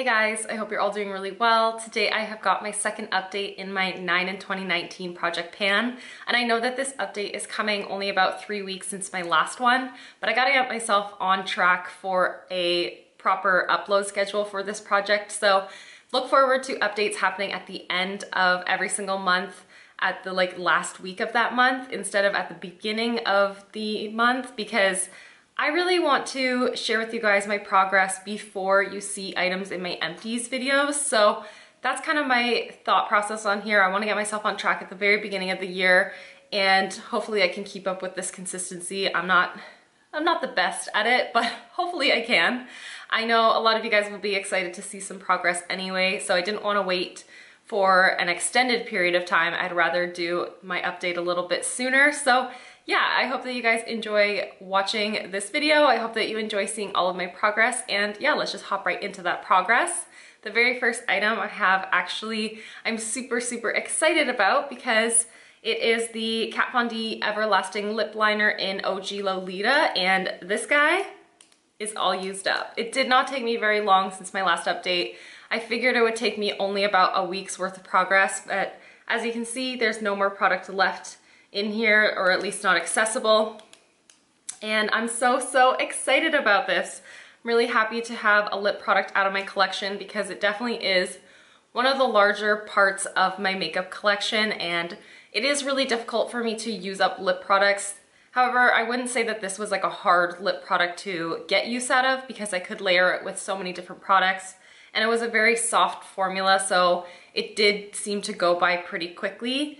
Hey guys, I hope you're all doing really well. Today I have got my second update in my 9 in 2019 project pan, and I know that this update is coming only about 3 weeks since my last one, but I gotta get myself on track for a proper upload schedule for this project. So look forward to updates happening at the end of every single month, at the last week of that month instead of at the beginning of the month, because I really want to share with you guys my progress before you see items in my empties videos. So that's kind of my thought process on here. I want to get myself on track at the very beginning of the year, and hopefully I can keep up with this consistency. I'm not the best at it, but hopefully I can. I know a lot of you guys will be excited to see some progress anyway, so I didn't want to wait for an extended period of time. I'd rather do my update a little bit sooner. So yeah, I hope that you guys enjoy watching this video. I hope that you enjoy seeing all of my progress, and yeah, let's just hop right into that progress. The very first item I have, actually, I'm super excited about because it is the Kat Von D Everlasting Lip Liner in OG Lolita, and this guy is all used up. It did not take me very long since my last update. I figured it would take me only about a week's worth of progress, but as you can see, there's no more product left in here, or at least not accessible. And I'm so excited about this. I'm really happy to have a lip product out of my collection because it definitely is one of the larger parts of my makeup collection, and it is really difficult for me to use up lip products. However, I wouldn't say that this was like a hard lip product to get use out of because I could layer it with so many different products, and it was a very soft formula, so it did seem to go by pretty quickly.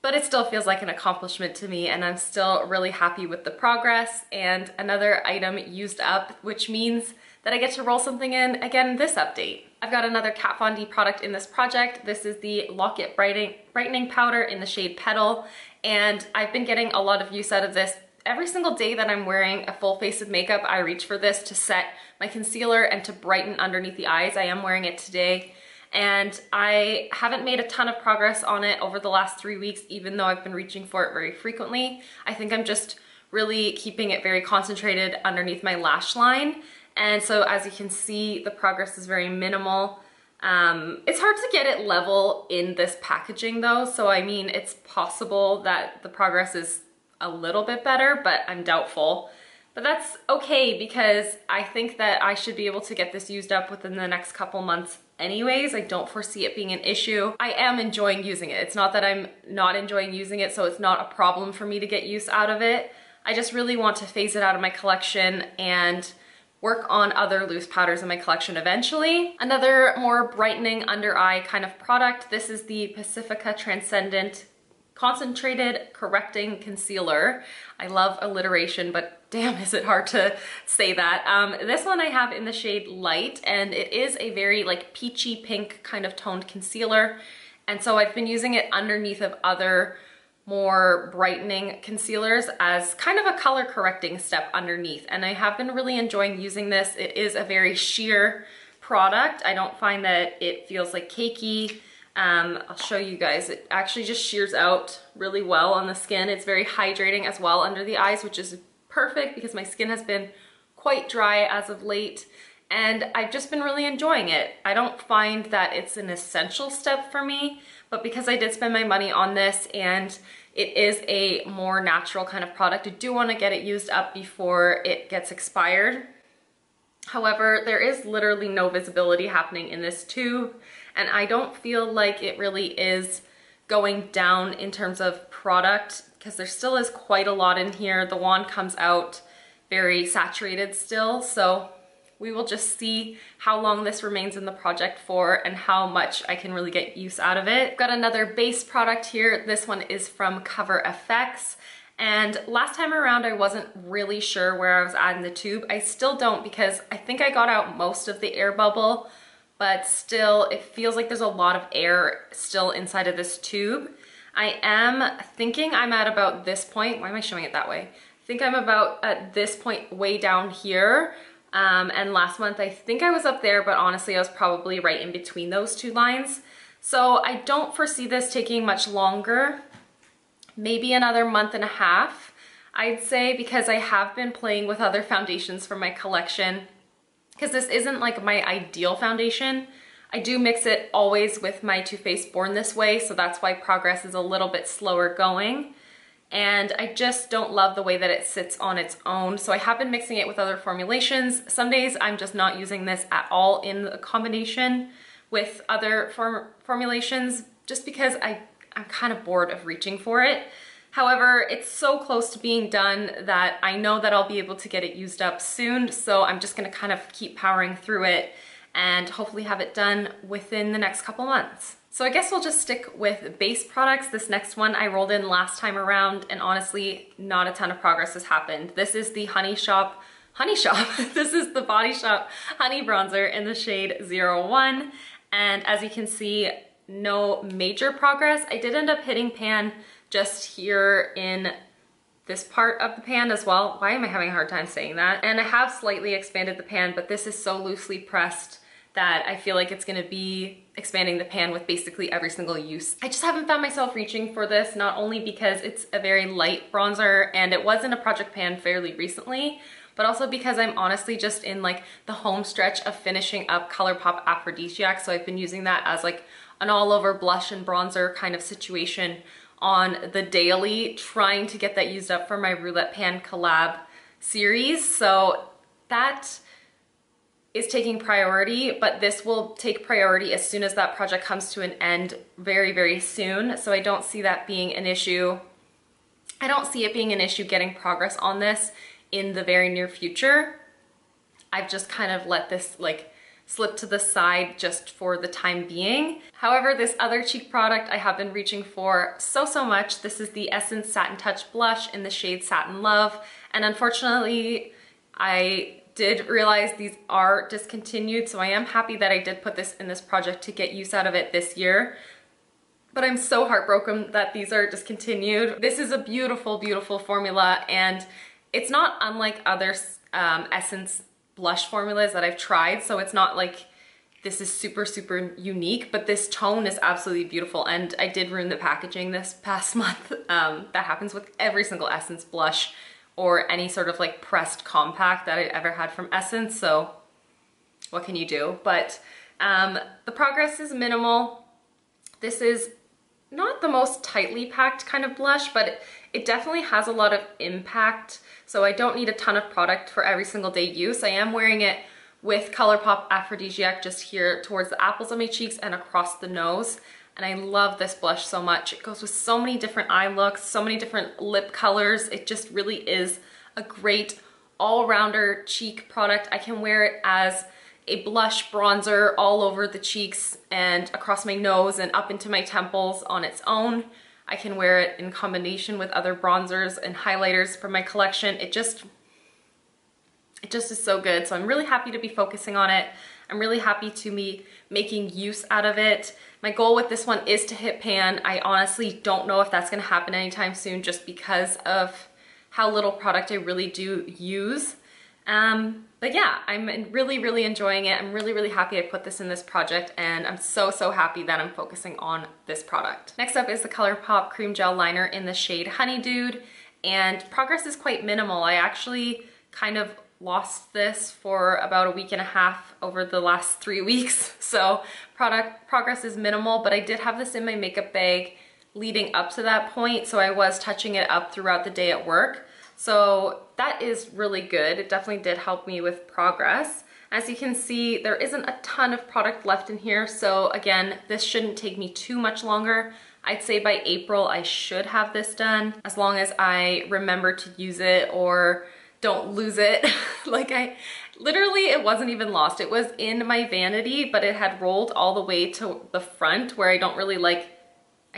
But it still feels like an accomplishment to me, and I'm still really happy with the progress. And another item used up, which means that I get to roll something in again this update. I've got another Kat Von D product in this project. This is the Lock It Brightening Powder in the shade Petal, and I've been getting a lot of use out of this. Every single day that I'm wearing a full face of makeup, I reach for this to set my concealer and to brighten underneath the eyes. I am wearing it today, and I haven't made a ton of progress on it over the last 3 weeks, even though I've been reaching for it very frequently. I think I'm just really keeping it very concentrated underneath my lash line. And so as you can see, the progress is very minimal. It's hard to get it level in this packaging though. So I mean, it's possible that the progress is a little bit better, but I'm doubtful. But that's okay because I think that I should be able to get this used up within the next couple months anyways. I don't foresee it being an issue. I am enjoying using it. It's not that I'm not enjoying using it, so it's not a problem for me to get use out of it. I just really want to phase it out of my collection and work on other loose powders in my collection eventually. Another more brightening under eye kind of product. This is the Pacifica Transcendent Concentrated Correcting Concealer. I love alliteration, but damn, is it hard to say that. This one I have in the shade Light, and it is a very peachy pink kind of toned concealer. And so I've been using it underneath of other more brightening concealers as kind of a color correcting step underneath. And I have been really enjoying using this. It is a very sheer product. I don't find that it feels like cakey. I'll show you guys. It actually just shears out really well on the skin. It's very hydrating as well under the eyes, which is perfect because my skin has been quite dry as of late, and I've just been really enjoying it. I don't find that it's an essential step for me, but because I did spend my money on this and it is a more natural kind of product, I do want to get it used up before it gets expired. However, there is literally no visibility happening in this tube, and I don't feel like it really is going down in terms of product because there still is quite a lot in here. The wand comes out very saturated still, so we will just see how long this remains in the project for and how much I can really get use out of it. I've got another base product here. This one is from Cover FX. And last time around, I wasn't really sure where I was at in the tube. I still don't, because I think I got out most of the air bubble, but still it feels like there's a lot of air still inside of this tube. I am thinking I'm at about this point. Why am I showing it that way? I think I'm about at this point way down here. And last month I think I was up there, but honestly I was probably right in between those two lines. So I don't foresee this taking much longer. Maybe another month and a half, I'd say, because I have been playing with other foundations from my collection. because this isn't like my ideal foundation. I do mix it always with my Too Faced Born This Way, so that's why Progress is a little bit slower going. And I just don't love the way that it sits on its own. So I have been mixing it with other formulations. Some days I'm just not using this at all in a combination with other formulations, just because I'm kind of bored of reaching for it. However, it's so close to being done that I know that I'll be able to get it used up soon. So I'm just gonna kind of keep powering through it and hopefully have it done within the next couple months. So I guess we'll just stick with base products. This next one I rolled in last time around, and honestly, not a ton of progress has happened. This is the Honey Shop, this is the Body Shop Honey Bronzer in the shade 01. And as you can see, no major progress. I did end up hitting pan just here in this part of the pan as well. Why am I having a hard time saying that? And I have slightly expanded the pan, but this is so loosely pressed that I feel like it's gonna be expanding the pan with basically every single use. I just haven't found myself reaching for this, not only because it's a very light bronzer and it was in a project pan fairly recently, but also because I'm honestly just in like the home stretch of finishing up Colourpop Aphrodisiac. So I've been using that as like an all over blush and bronzer kind of situation on the daily, trying to get that used up for my Roulette Pan collab series. So that is taking priority, but this will take priority as soon as that project comes to an end very, very soon. So I don't see that being an issue. I don't see it being an issue getting progress on this in the very near future. I've just kind of let this like slip to the side just for the time being. However, this other cheek product I have been reaching for so much. This is the Essence Satin Touch Blush in the shade Satin Love. And unfortunately, I did realize these are discontinued, so I am happy that I did put this in this project to get use out of it this year. But I'm so heartbroken that these are discontinued. This is a beautiful, beautiful formula, and it's not unlike other Essence blush formulas that I've tried, so it's not like this is super, super unique, but this tone is absolutely beautiful, and I did ruin the packaging this past month. That happens with every single Essence blush or any sort of like pressed compact that I ever had from Essence, so what can you do? But the progress is minimal. This is not the most tightly packed kind of blush, but it definitely has a lot of impact, so I don't need a ton of product for every single day use. I am wearing it with Colourpop Aphrodisiac just here towards the apples of my cheeks and across the nose. And I love this blush so much. It goes with so many different eye looks, so many different lip colors. It just really is a great all-rounder cheek product. I can wear it as a blush bronzer all over the cheeks and across my nose and up into my temples on its own. I can wear it in combination with other bronzers and highlighters from my collection. It just is so good. So I'm really happy to be focusing on it. I'm really happy to be making use out of it. My goal with this one is to hit pan. I honestly don't know if that's gonna happen anytime soon just because of how little product I really do use. But yeah, I'm really, really enjoying it. I'm really, really happy I put this in this project, and I'm so happy that I'm focusing on this product. Next up is the Colourpop Cream Gel Liner in the shade Honey Dude, and progress is quite minimal. I actually kind of lost this for about a week and a half over the last 3 weeks. So progress is minimal, but I did have this in my makeup bag leading up to that point. So I was touching it up throughout the day at work. So that is really good. It definitely did help me with progress. As you can see, there isn't a ton of product left in here. So again, this shouldn't take me too much longer. I'd say by April, I should have this done, as long as I remember to use it or don't lose it. Like literally it wasn't even lost. It was in my vanity, but it had rolled all the way to the front where I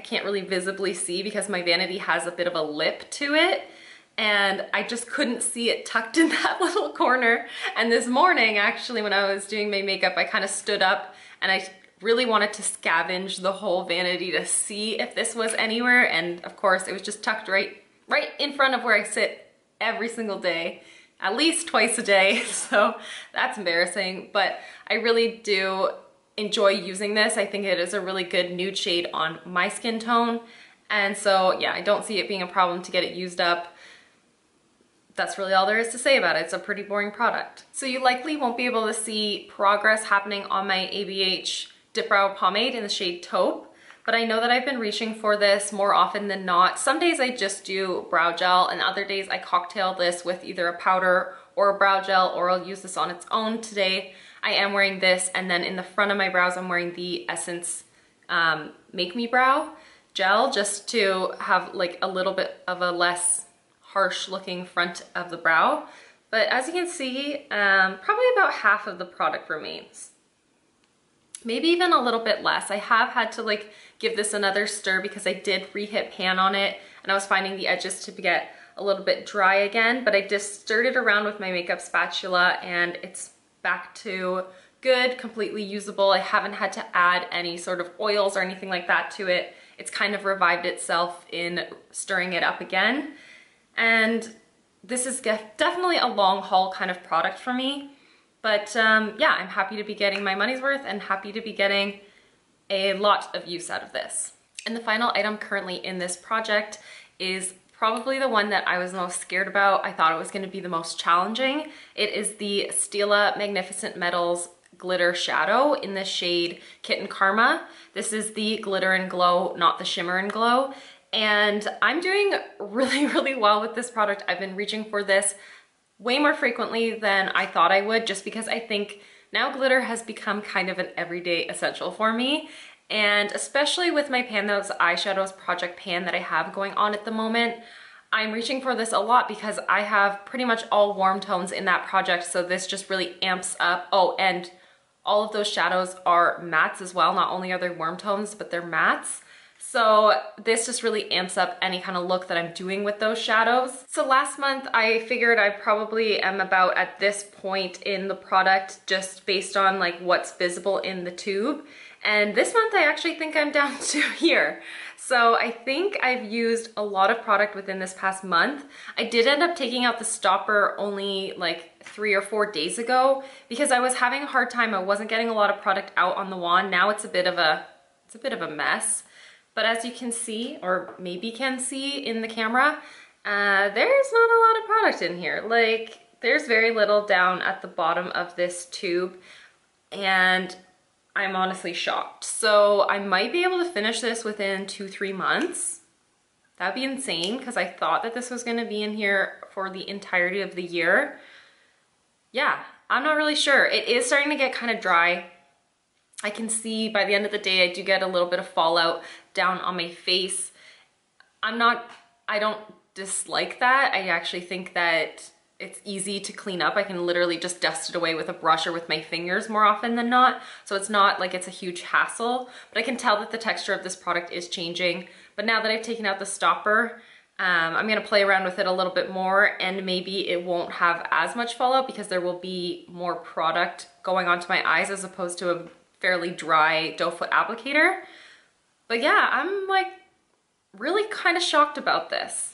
can't really visibly see because my vanity has a bit of a lip to it. And I just couldn't see it tucked in that little corner. And this morning, actually, when I was doing my makeup, I kind of stood up and I really wanted to scavenge the whole vanity to see if this was anywhere. And of course, it was just tucked right in front of where I sit every single day, at least twice a day. So that's embarrassing, but I really do enjoy using this. I think it is a really good nude shade on my skin tone. And so yeah, I don't see it being a problem to get it used up. that's really all there is to say about it. It's a pretty boring product. So you likely won't be able to see progress happening on my ABH Dip Brow Pomade in the shade Taupe, but I know that I've been reaching for this more often than not. Some days I just do brow gel, and other days I cocktail this with either a powder or a brow gel, or I'll use this on its own. Today I am wearing this, and then in the front of my brows I'm wearing the Essence Make Me Brow gel, just to have like a little bit of a less harsh looking front of the brow. But as you can see, probably about half of the product remains. Maybe even a little bit less. I have had to like give this another stir because I did re-hit pan on it, and I was finding the edges to get a little bit dry again, but I just stirred it around with my makeup spatula and it's back to good, completely usable. I haven't had to add any sort of oils or anything like that to it. It's kind of revived itself in stirring it up again. And this is definitely a long haul kind of product for me. But yeah, I'm happy to be getting my money's worth and happy to be getting a lot of use out of this. And the final item currently in this project is probably the one that I was most scared about. I thought it was going to be the most challenging. It is the Stila Magnificent Metals Glitter Shadow in the shade Kitten Karma. This is the Glitter and Glow, not the Shimmer and Glow. And I'm doing really, really well with this product. I've been reaching for this way more frequently than I thought I would, just because I think now glitter has become kind of an everyday essential for me. And especially with my Pan Those Eyeshadows project pan that I have going on at the moment, I'm reaching for this a lot because I have pretty much all warm tones in that project, so this just really amps up. Oh, and all of those shadows are mattes as well. Not only are they warm tones, but they're mattes. So this just really amps up any kind of look that I'm doing with those shadows. So last month I figured I probably am about at this point in the product just based on like what's visible in the tube. And this month I actually think I'm down to here. So I think I've used a lot of product within this past month. I did end up taking out the stopper only like 3 or 4 days ago because I was having a hard time. I wasn't getting a lot of product out on the wand. Now it's a bit of a mess. But as you can see, or maybe can see in the camera, there's not a lot of product in here. Like, there's very little down at the bottom of this tube, and I'm honestly shocked. So I might be able to finish this within 2-3 months. That'd be insane, because I thought that this was gonna be in here for the entirety of the year. Yeah, I'm not really sure. It is starting to get kind of dry. I can see by the end of the day, I do get a little bit of fallout down on my face. I don't dislike that. I actually think that it's easy to clean up. I can literally just dust it away with a brush or with my fingers more often than not. So it's not like it's a huge hassle, but I can tell that the texture of this product is changing. But now that I've taken out the stopper, I'm gonna play around with it a little bit more, and maybe it won't have as much fallout because there will be more product going onto my eyes as opposed to a fairly dry doe foot applicator. But yeah, I'm like really kind of shocked about this.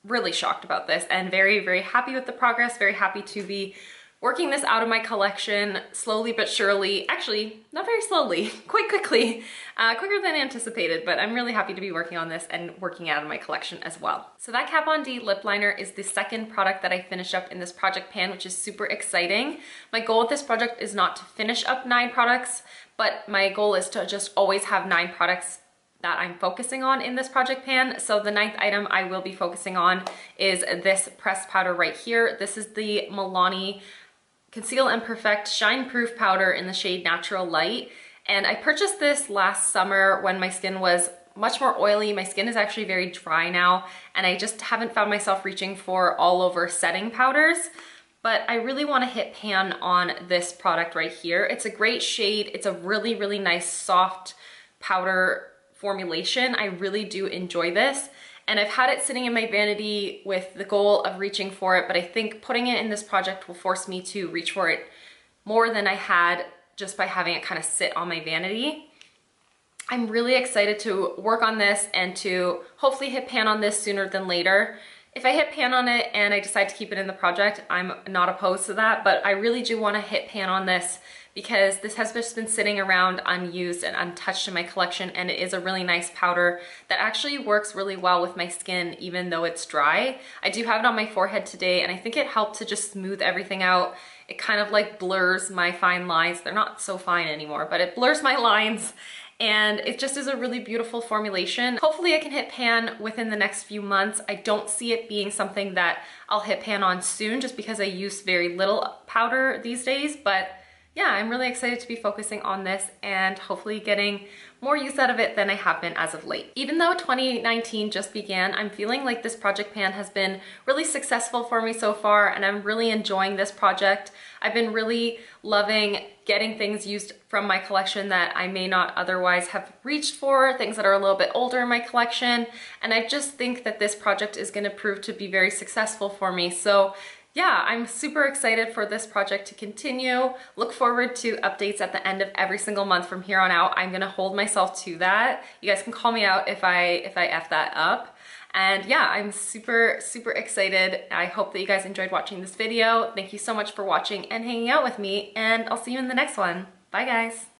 Really shocked about this, and very, very happy with the progress. Very happy to be working this out of my collection slowly but surely. Actually, not very slowly, quite quickly, quicker than anticipated, but I'm really happy to be working on this and working out of my collection as well. So that Kat Von D lip liner is the second product that I finished up in this project pan, which is super exciting. My goal with this project is not to finish up 9 products, but my goal is to just always have 9 products that I'm focusing on in this project pan. So the 9th item I will be focusing on is this pressed powder right here. This is the Milani Conceal and Perfect Shine Proof Powder in the shade Natural Light. And I purchased this last summer when my skin was much more oily. My skin is actually very dry now, and I just haven't found myself reaching for all over setting powders. But I really want to hit pan on this product right here. It's a great shade. It's a really, really nice soft powder formulation. I really do enjoy this. And I've had it sitting in my vanity with the goal of reaching for it, but I think putting it in this project will force me to reach for it more than I had just by having it kind of sit on my vanity. I'm really excited to work on this and to hopefully hit pan on this sooner than later. If I hit pan on it and I decide to keep it in the project, I'm not opposed to that, but I really do want to hit pan on this because this has just been sitting around unused and untouched in my collection, and it is a really nice powder that actually works really well with my skin even though it's dry. I do have it on my forehead today, and I think it helped to just smooth everything out. It kind of like blurs my fine lines. They're not so fine anymore, but it blurs my lines, and it just is a really beautiful formulation. Hopefully I can hit pan within the next few months. I don't see it being something that I'll hit pan on soon just because I use very little powder these days, but yeah, I'm really excited to be focusing on this and hopefully getting more use out of it than I have been as of late. Even though 2019 just began, I'm feeling like this project pan has been really successful for me so far, and I'm really enjoying this project. I've been really loving getting things used from my collection that I may not otherwise have reached for, things that are a little bit older in my collection, and I just think that this project is going to prove to be very successful for me. So yeah, I'm super excited for this project to continue. Look forward to updates at the end of every single month from here on out. I'm gonna hold myself to that. You guys can call me out if I F that up. And yeah, I'm super excited. I hope that you guys enjoyed watching this video. Thank you so much for watching and hanging out with me, and I'll see you in the next one. Bye guys.